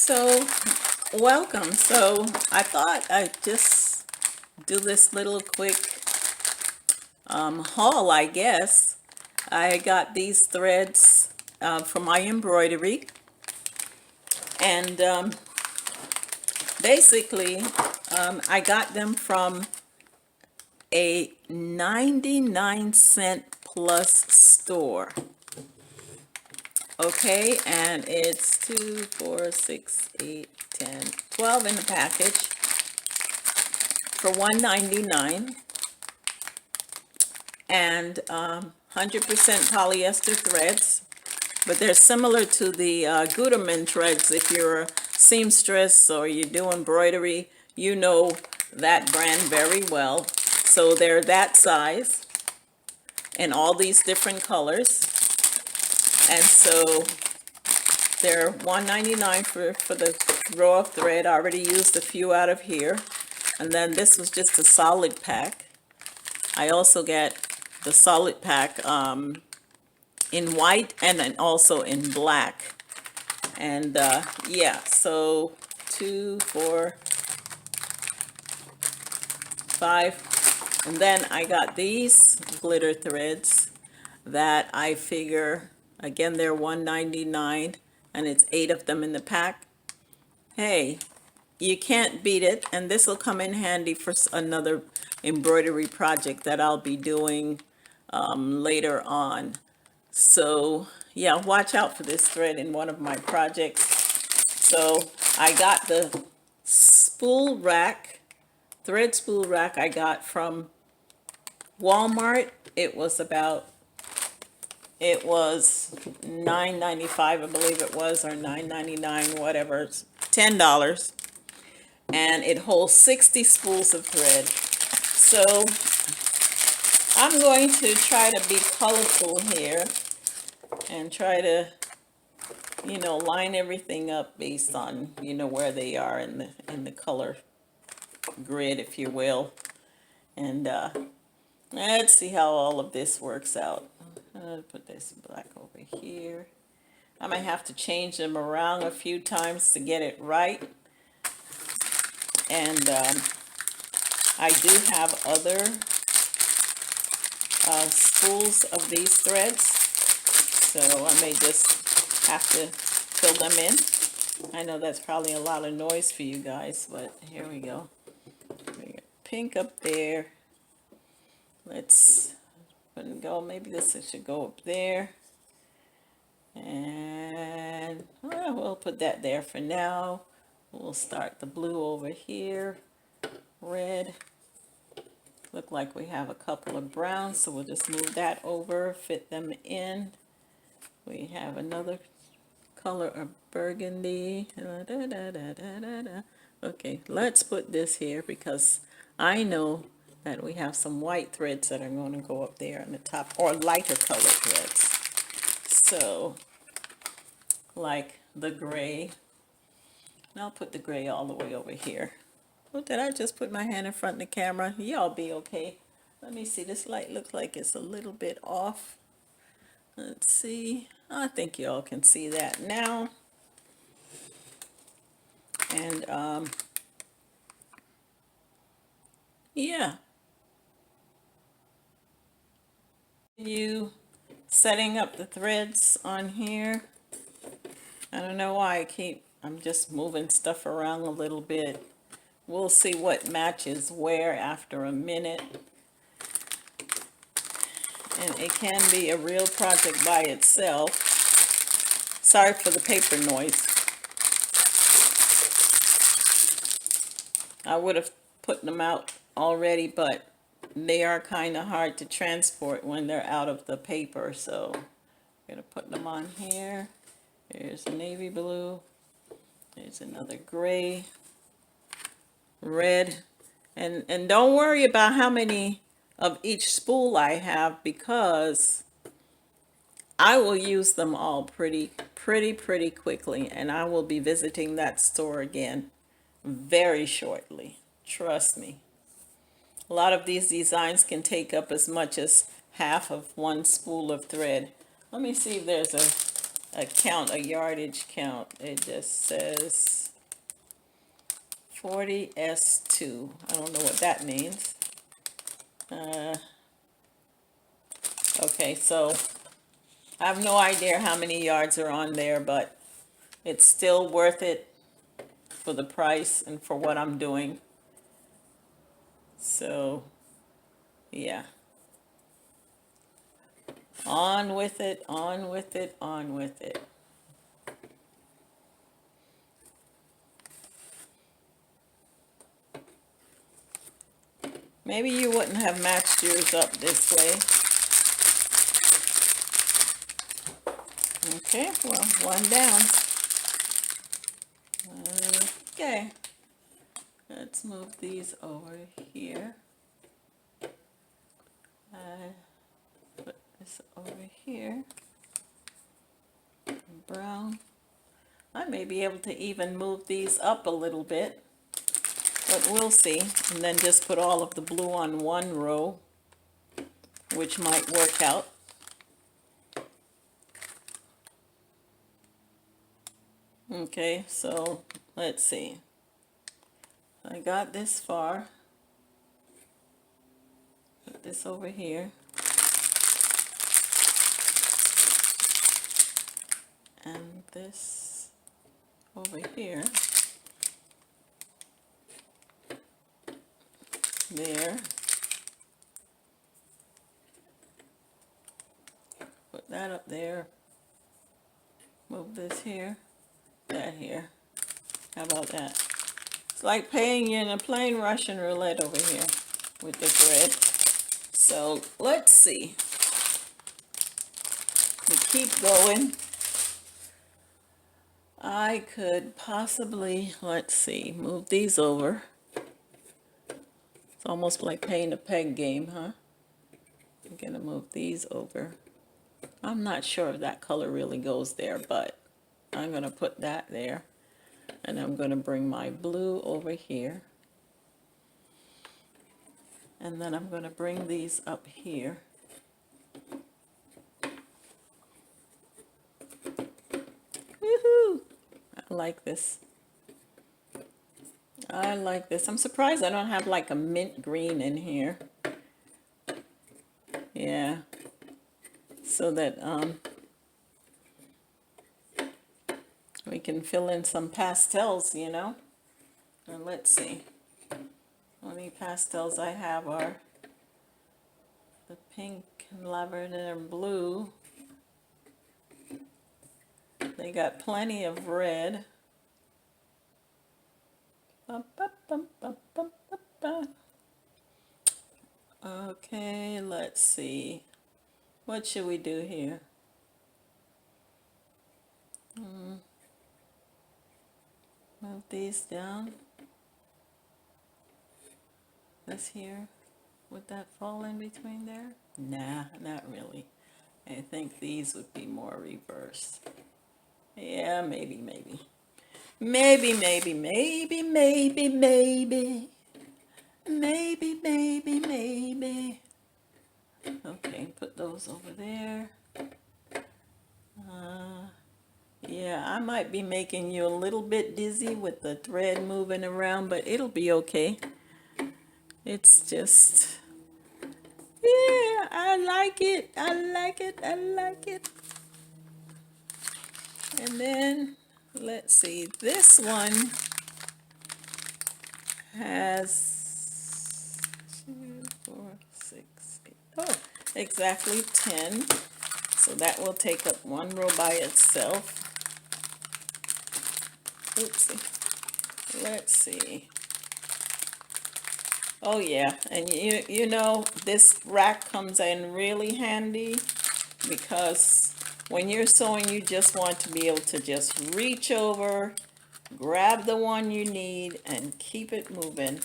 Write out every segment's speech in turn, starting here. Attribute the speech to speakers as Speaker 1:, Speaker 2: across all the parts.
Speaker 1: So, welcome. So, I thought I'd just do this little quick haul, I guess. I got these threads from my embroidery, and basically, I got them from a 99 cent plus store. Okay, and it's 2, 4, 6, 8, 10, 12 in the package for 1.99, and 100% polyester threads, but they're similar to the Gutermann threads. If you're a seamstress or you do embroidery, you know that brand very well. So they're that size in all these different colors, and so they're $1.99 for the row of thread. I already used a few out of here, and then this was just a solid pack. I also get the solid pack in white and then also in black. And yeah, so 2, 4, 5. And then I got these glitter threads that I figure, again, they're $1.99 and it's 8 of them in the pack. Hey, you can't beat it, and this will come in handy for another embroidery project that I'll be doing later on. So yeah, watch out for this thread in one of my projects. So I got the spool rack, thread spool rack I got from Walmart. It was $9.95, I believe it was, or $9.99, whatever. It's $10, and it holds 60 spools of thread. So I'm going to try to be colorful here and try to, line everything up based on, where they are in the color grid, if you will. And let's see how all of this works out. Put this black over here. I might have to change them around a few times to get it right. And I do have other spools of these threads, so I may just have to fill them in. I know that's probably a lot of noise for you guys, but here we go. We got pink up there. Let's put it go. Maybe this should go up there, and well, we'll put that there for now. We'll start the blue over here. Red. Look like we have a couple of browns, so we'll just move that over, fit them in. We have another color of burgundy. Okay, let's put this here because I know that we have some white threads that are going to go up there on the top, or lighter colored threads. So, like the gray. And I'll put the gray all the way over here. Oh, did I just put my hand in front of the camera? Y'all be okay. Let me see. This light looks like it's a little bit off. Let's see. I think y'all can see that now. And yeah. You setting up the threads on here. I don't know why I'm just moving stuff around a little bit. We'll see what matches where after a minute. And it can be a real project by itself. Sorry for the paper noise. I would have put them out already, but they are kind of hard to transport when they're out of the paper. So I'm going to put them on here. Here's a navy blue. There's another gray. Red. And don't worry about how many of each spool I have, because I will use them all pretty quickly, and I will be visiting that store again very shortly. Trust me. A lot of these designs can take up as much as half of one spool of thread. Let me see if there's a count, a yardage count. It just says 40S2. I don't know what that means. Okay, so I have no idea how many yards are on there, but it's still worth it for the price and for what I'm doing. So, yeah. On with it, on with it, on with it. Maybe you wouldn't have matched yours up this way. Okay, well, one down. Okay, let's move these over here. Put this over here. Brown. I may be able to even move these up a little bit, but we'll see. And then just put all of the blue on one row, which might work out. Okay, so let's see. I got this far. Put this over here. And this over here. There. Put that up there. Move this here. That here. How about that? It's like playing in a plain Russian roulette over here with the thread. So let's see. We keep going. I could possibly, let's see, move these over. It's almost like playing a peg game, huh? I'm gonna move these over. I'm not sure if that color really goes there, but I'm gonna put that there. And I'm gonna bring my blue over here. And then I'm gonna bring these up here. Woohoo! I like this. I like this. I'm surprised I don't have like a mint green in here. Yeah. So that we can fill in some pastels, you know. And let's see. Only pastels I have are the pink and lavender and blue. They got plenty of red. Okay, let's see. What should we do here? Move these down. This here. Would that fall in between there? Nah, not really. I think these would be more reversed. Yeah, maybe. Maybe. Okay, put those over there. Yeah, I might be making you a little bit dizzy with the thread moving around, but it'll be okay. It's just, yeah, I like it. And then, let's see, this one has 2, 4, 6, 8, oh, exactly 10. So that will take up one row by itself. Oopsie. Let's see. Oh yeah, and you know, this rack comes in really handy because when you're sewing, you just want to be able to just reach over, grab the one you need, and keep it moving.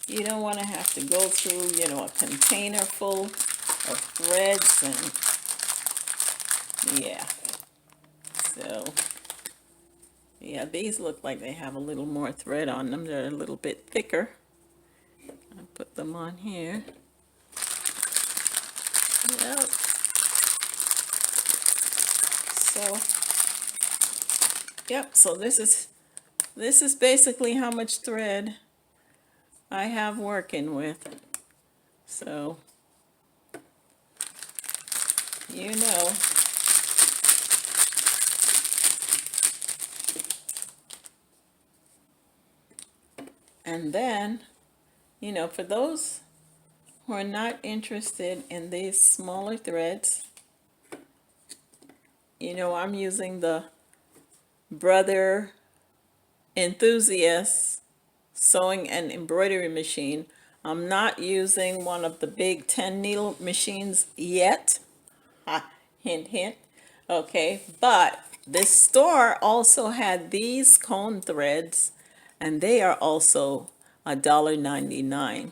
Speaker 1: You don't want to have to go through, you know, a container full of threads and yeah. So yeah, these look like they have a little more thread on them. They're a little bit thicker. I'll put them on here. Yep. So Yep, so this is basically how much thread I have working with. So, you know. And then, you know, for those who are not interested in these smaller threads, you know, I'm using the Brother Enthusiast sewing and embroidery machine. I'm not using one of the big 10 needle machines yet. Ha, hint, hint. Okay, but this store also had these cone threads, and they are also $1.99.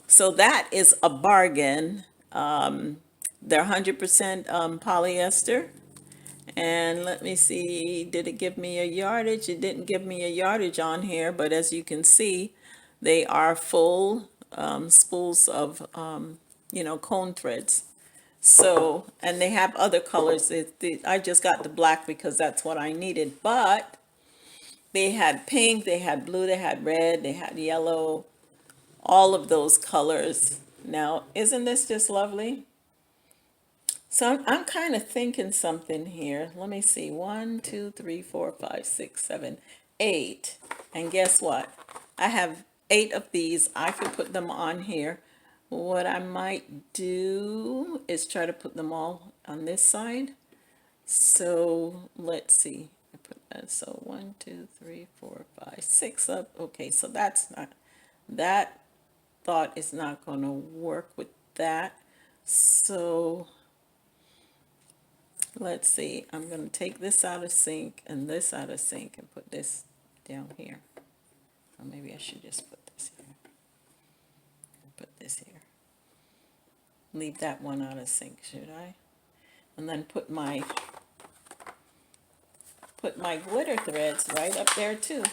Speaker 1: So that is a bargain. They're 100% polyester. And let me see, did it give me a yardage? It didn't give me a yardage on here, but as you can see, they are full spools of, you know, cone threads. So, and they have other colors. I just got the black because that's what I needed, but they had pink, they had blue, they had red, they had yellow, all of those colors. Now, isn't this just lovely? So I'm kind of thinking something here. Let me see. 1, 2, 3, 4, 5, 6, 7, 8. And guess what? I have 8 of these. I could put them on here. What I might do is try to put them all on this side. So let's see. I put that. So 1, 2, 3, 4, 5, 6 up. Okay, so that's not, that thought is not going to work with that. So let's see, I'm going to take this out of sync and this out of sync and put this down here. Or maybe I should just put this here. Put this here. Leave that one out of sync, should I? And then put my glitter threads right up there too.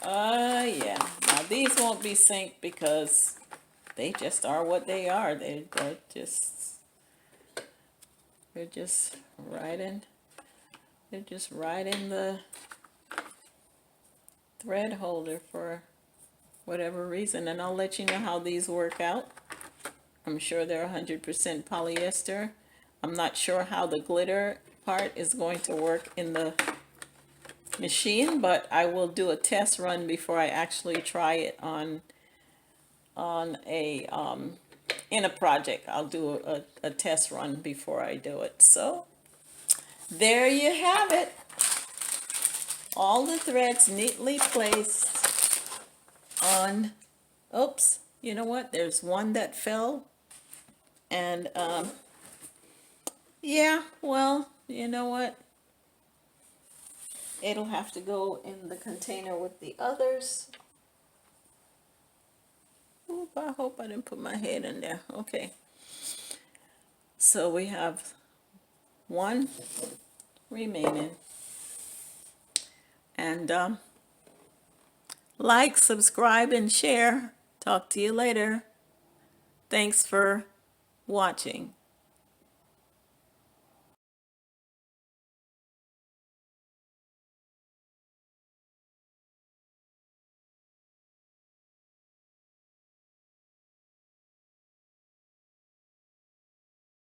Speaker 1: Yeah. Now these won't be synced because they just are what they are. They're just right in. They're just right in the thread holder for whatever reason, and I'll let you know how these work out. I'm sure they're 100% polyester. I'm not sure how the glitter part is going to work in the machine, but I will do a test run before I actually try it on a in a project. I'll do a test run before I do it. So there you have it. All the threads neatly placed on, oops, you know what? There's one that fell. And yeah, well, you know what? It'll have to go in the container with the others. Oop, I hope I didn't put my head in there. Okay. So we have one remaining. And like, subscribe, and share. Talk to you later. Thanks for watching.